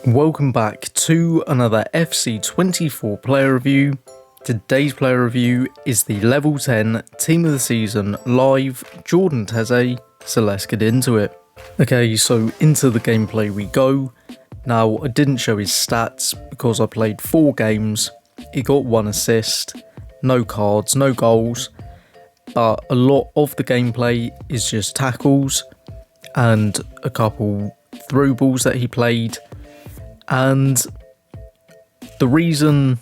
Welcome back to another FC24 player review. Today's player review is the level 10 team of the season live Jordan Teze, so let's get into it. Okay, so into the gameplay we go. Now, I didn't show his stats because I played 4 games. He got 1 assist, no cards, no goals, but a lot of the gameplay is just tackles and a couple through balls that he played. And the reason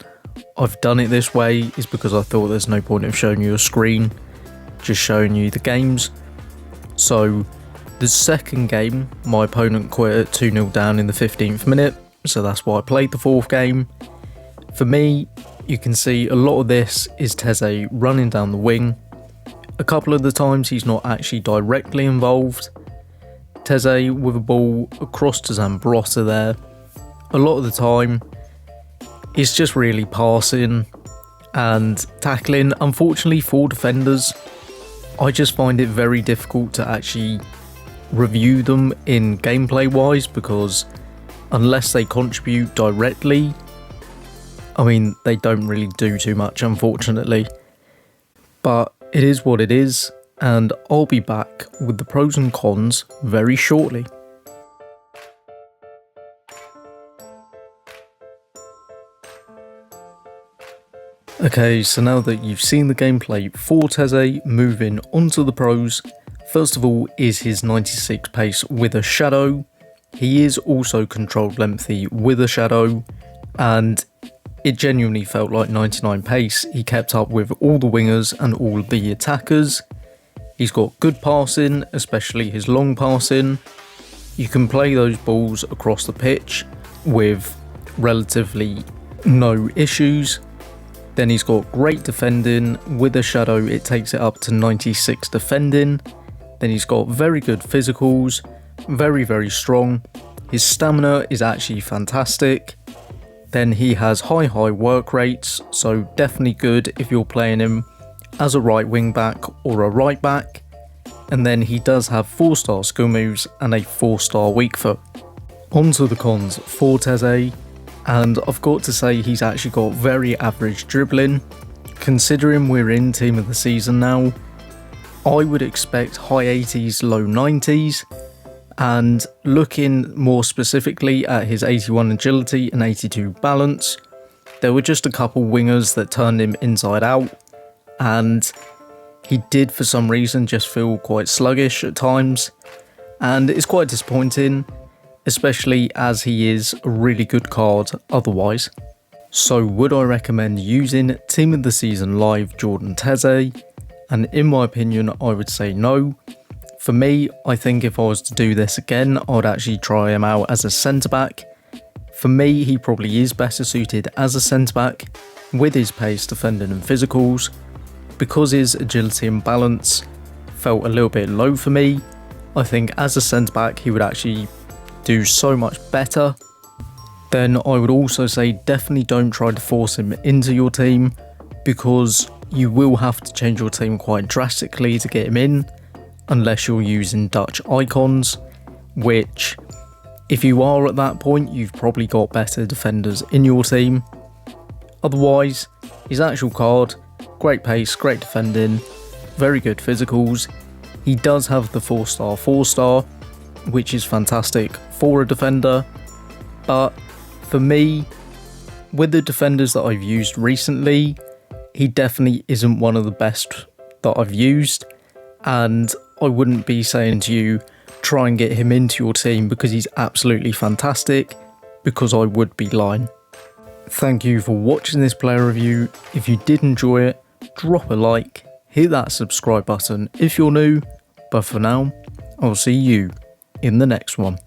I've done it this way is because I thought there's no point of showing you a screen, just showing you the games. So the second game, my opponent quit at 2-0 down in the 15th minute, so that's why I played the 4th game. For me, you can see a lot of this is Teze running down the wing. A couple of the times he's not actually directly involved. Teze with a ball across to Zambrotta there. A lot of the time, it's just really passing and tackling. Unfortunately for defenders, I just find it very difficult to actually review them in gameplay wise, because unless they contribute directly, I mean, they don't really do too much, unfortunately. But it is what it is, and I'll be back with the pros and cons very shortly. Okay, so now that you've seen the gameplay for Teze, moving on to the pros. First of all is his 96 pace with a shadow. He is also controlled lengthy with a shadow, and it genuinely felt like 99 pace. He kept up with all the wingers and all of the attackers. He's got good passing, especially his long passing. You can play those balls across the pitch with relatively no issues. Then he's got great defending. With a shadow, it takes it up to 96 defending. Then he's got very good physicals, very strong. His stamina is actually fantastic. Then he has high work rates, so definitely good if you're playing him as a right wing back or a right back. And then he does have 4-star skill moves and a 4-star weak foot. On to the cons for Teze. And I've got to say he's actually got very average dribbling. Considering we're in team of the season now, I would expect high 80s, low 90s. And looking more specifically at his 81 agility and 82 balance, there were just a couple wingers that turned him inside out. And he did for some reason just feel quite sluggish at times. And it's quite disappointing, especially as he is a really good card otherwise. So would I recommend using Team of the Season Live Jordan Teze? And in my opinion, I would say no. For me, I think if I was to do this again, I'd actually try him out as a centre-back. For me, he probably is better suited as a centre-back with his pace, defending and physicals. Because his agility and balance felt a little bit low for me, I think as a centre-back he would actually do so much better. Then I would also say definitely don't try to force him into your team, because you will have to change your team quite drastically to get him in, unless you're using Dutch icons, which if you are at that point, you've probably got better defenders in your team. Otherwise, his actual card, great pace, great defending, very good physicals. He does have the 4-star, which is fantastic for a defender, but for me, with the defenders that I've used recently, he definitely isn't one of the best that I've used, and I wouldn't be saying to you try and get him into your team because he's absolutely fantastic, because I would be lying. Thank you for watching this player review. If you did enjoy it, drop a like, hit that subscribe button if you're new, but for now, I'll see you in the next one.